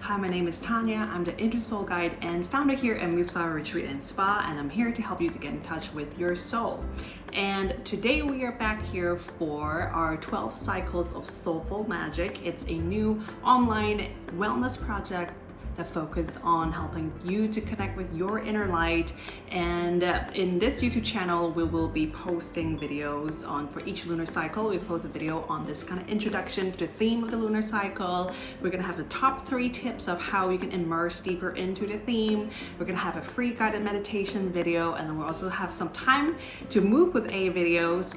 Hi, my name is Tania. I'm the Inner Soul Guide and founder here at Museflower Retreat and Spa, and I'm here to help you to get in touch with your soul. And today we are back here for our 12 Cycles of Soulful Magic. It's a new online wellness project that focus on helping you to connect with your inner light. And in this YouTube channel, we will be posting videos on, for each lunar cycle, we post a video on this kind of introduction to the theme of the lunar cycle. We're gonna have the top 3 tips of how you can immerse deeper into the theme. We're gonna have a free guided meditation video, and then we'll also have some time to move with A videos,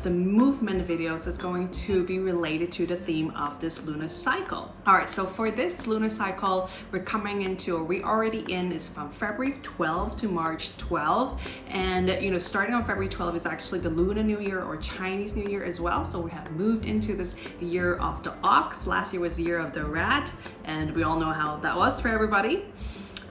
the movement videos that's going to be related to the theme of this lunar cycle. All right, so for this lunar cycle, we're coming into, or we already in, is from February 12 to March 12. And starting on February 12 is actually the Lunar New Year or Chinese New Year as well. So we have moved into this year of the ox. Last year was the year of the rat, and we all know how that was for everybody.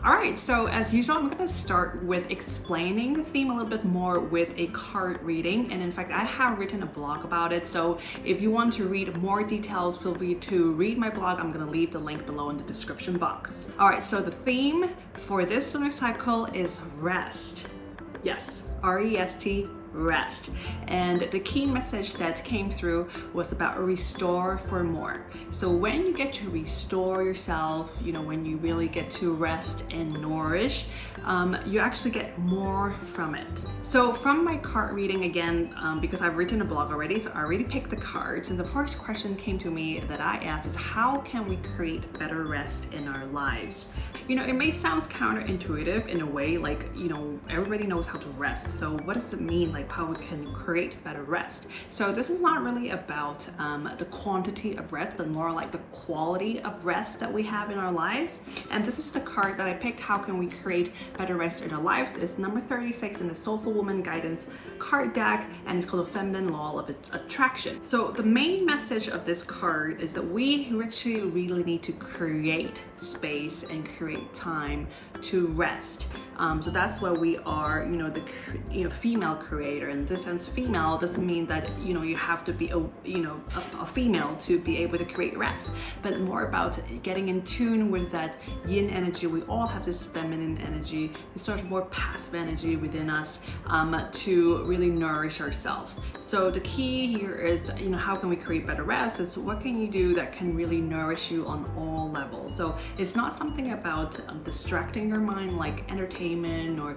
All right, so as usual, I'm gonna start with explaining the theme a little bit more with a card reading. And in fact, I have written a blog about it. So if you want to read more details, feel free to read my blog. I'm gonna leave the link below in the description box. All right, so the theme for this lunar cycle is rest. Yes, R-E-S-T, rest. And the key message that came through was about restore for more. So when you get to restore yourself, when you really get to rest and nourish, you actually get more from it. So from my card reading again, because I've written a blog already, so I already picked the cards, and the first question came to me that I asked is, how can we create better rest in our lives? It may sound counterintuitive in a way, like, everybody knows how to rest. So what does it mean? Like, how can you create better rest? So this is not really about the quantity of rest, but more like the quality of rest that we have in our lives. And this is the card that I picked. How can we create better rest in our lives? It's number 36 in the Soulful Woman Guidance card deck, and it's called the Feminine Law of Attraction. So the main message of this card is that we actually really need to create space and create time to rest. So that's why we are, the female creator. In this sense, female doesn't mean that you have to be a female to be able to create rest, but more about getting in tune with that yin energy. We all have this feminine energy, this sort of more passive energy within us, to really nourish ourselves. So the key here is, how can we create better rest? Is what can you do that can really nourish you on all levels? So it's not something about distracting your mind, like entertainment or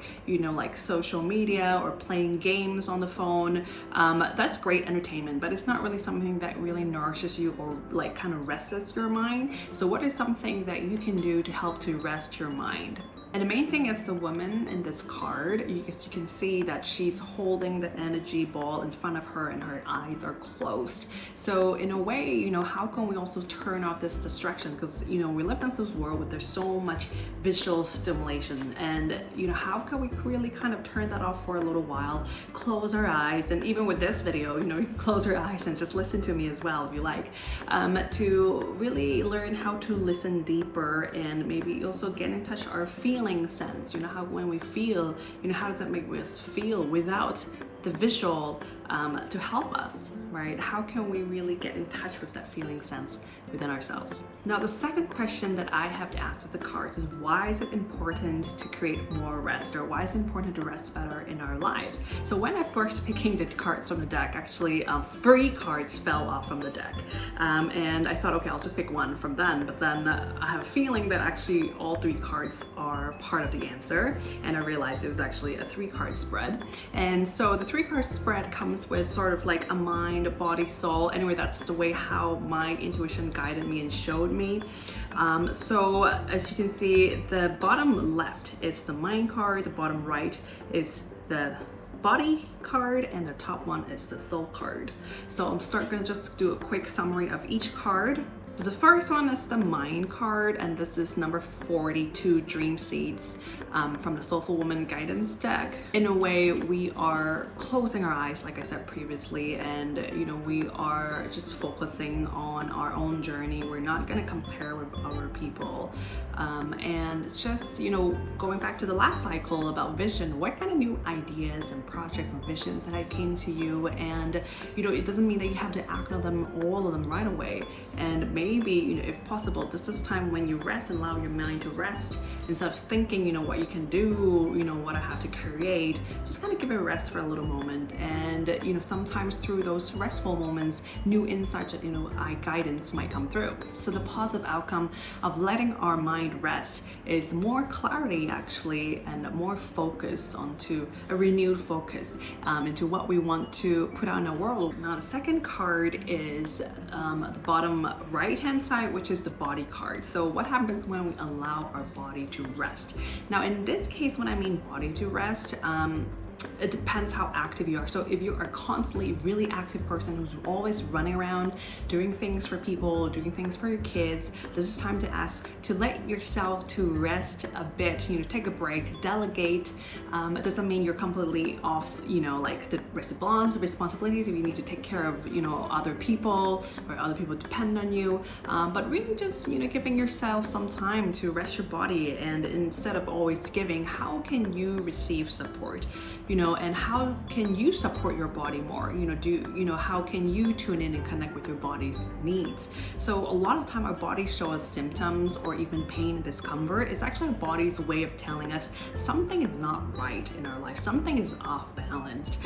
like social media or playing games on the phone. That's great entertainment, but it's not really something that really nourishes you or like kind of rests your mind. So what is something that you can do to help to rest your mind? And the main thing is the woman in this card, you can see that she's holding the energy ball in front of her and her eyes are closed. So in a way, how can we also turn off this distraction? Because, we live in this world where there's so much visual stimulation, and, how can we really kind of turn that off for a little while, close our eyes, and even with this video, you can close your eyes and just listen to me as well if you like, to really learn how to listen deeper and maybe also get in touch our feelings sense. How when we feel, how does that make us feel without the visual to help us, right? How can we really get in touch with that feeling sense within ourselves? Now, the second question that I have to ask with the cards is, why is it important to create more rest, or why is it important to rest better in our lives? So when I first picking the cards from the deck, actually 3 cards fell off from the deck, and I thought, okay, I'll just pick one from then, but then I have a feeling that actually all 3 cards are part of the answer, and I realized it was actually a 3-card spread. And so the 3-card spread comes with sort of like a mind, body, soul. Anyway, that's the way how my intuition guided me and showed me. So as you can see, the bottom left is the mind card, the bottom right is the body card, and the top one is the soul card. So I'm gonna just do a quick summary of each card. So the first one is the mind card, and this is number 42, Dream Seeds, from the Soulful Woman Guidance deck. In a way, we are closing our eyes, like I said previously, and we are just focusing on our own journey. We're not gonna compare with other people, and just going back to the last cycle about vision. What kind of new ideas and projects and visions that I came to you, and it doesn't mean that you have to act on them, all of them right away, and maybe maybe, if possible, this is time when you rest and allow your mind to rest instead of thinking, what you can do, what I have to create. Just kind of give it a rest for a little moment. And, sometimes through those restful moments, new insights, guidance might come through. So the positive outcome of letting our mind rest is more clarity, actually, and more focus onto a renewed focus into what we want to put out in our world. Now, the second card is the bottom right hand side, which is the body card. So what happens when we allow our body to rest? Now, in this case, when I mean body to rest, it depends how active you are. So if you are constantly a really active person who's always running around doing things for people, doing things for your kids, this is time to ask to let yourself to rest a bit, take a break, delegate. It doesn't mean you're completely off, like the responsibilities if you need to take care of, other people or other people depend on you. But really just, giving yourself some time to rest your body. And instead of always giving, how can you receive support? And how can you support your body more? How can you tune in and connect with your body's needs? So a lot of time our bodies show us symptoms or even pain and discomfort. It's actually our body's way of telling us something is not right in our life, something is off balanced.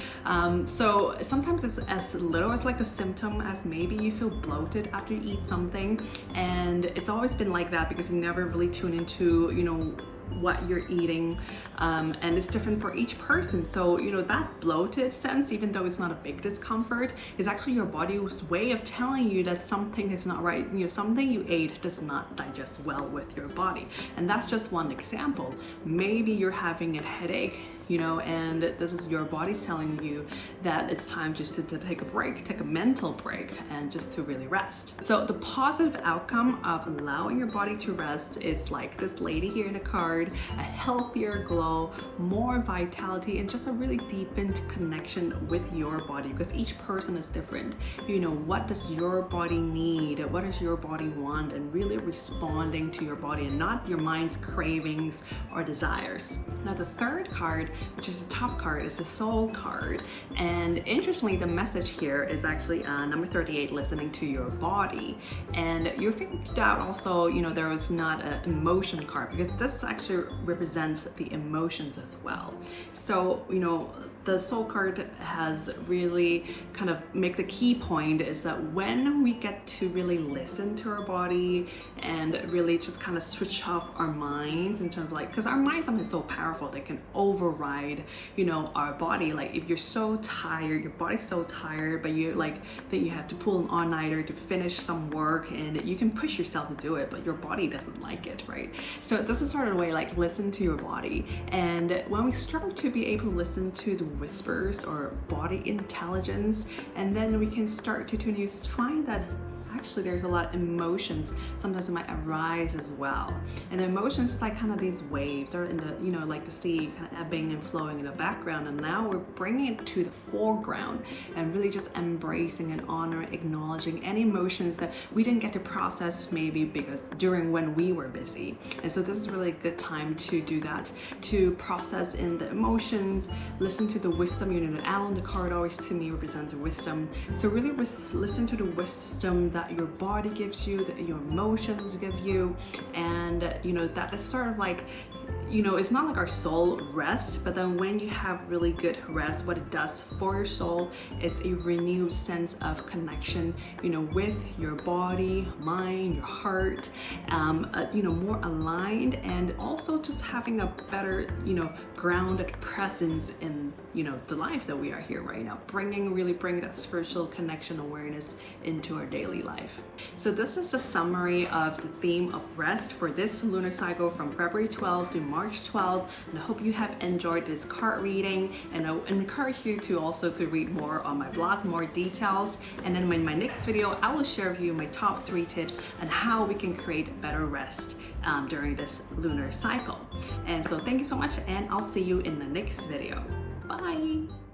So sometimes it's as little as like the symptom as maybe you feel bloated after you eat something, and it's always been like that because you never really tune into what you're eating, and it's different for each person. So that bloated sense, even though it's not a big discomfort, is actually your body's way of telling you that something is not right. Something you ate does not digest well with your body. And that's just one example. Maybe you're having a headache, and this is your body's telling you that it's time just to take a break, take a mental break, and just to really rest. So the positive outcome of allowing your body to rest is like this lady here in the card: a healthier glow, more vitality, and just a really deepened connection with your body, because each person is different. What does your body need? What does your body want? And really responding to your body and not your mind's cravings or desires. Now, the third card, which is the top card, is the soul card. And interestingly, the message here is actually number 38, listening to your body. And you figured out also, there was not an emotion card, because this actually represents the emotions as well. So, the soul card has really kind of make the key point is that when we get to really listen to our body and really just kind of switch off our minds in terms of like, because our minds sometimes so powerful, they can override, our body. Like if you're so tired, your body's so tired, but you like that you have to pull an all-nighter to finish some work, and you can push yourself to do it, but your body doesn't like it, right? So this is sort of the way, like, listen to your body. And when we start to be able to listen to the whispers or body intelligence, and then we can start to find that actually there's a lot of emotions sometimes it might arise as well. And the emotions like kind of these waves are in the like the sea, kind of ebbing and flowing in the background, and now we're bringing it to the foreground and really just embracing and honoring, acknowledging any emotions that we didn't get to process maybe because during when we were busy. And so this is really a good time to do that, to process in the emotions, listen to the wisdom. The owl on the card always to me represents wisdom. So really listen to the wisdom that your body gives you, that your emotions give you, and that is sort of like, it's not like our soul rests, but then when you have really good rest, what it does for your soul is a renewed sense of connection, with your body, mind, your heart, more aligned, and also just having a better, grounded presence in, the life that we are here right now, bringing that spiritual connection awareness into our daily life. So this is the summary of the theme of rest for this lunar cycle from February 12 to March 12, and I hope you have enjoyed this card reading, and I encourage you to also to read more on my blog, more details, and then in my next video I will share with you my top 3 tips on how we can create better rest during this lunar cycle. And so thank you so much, and I'll see you in the next video. Bye!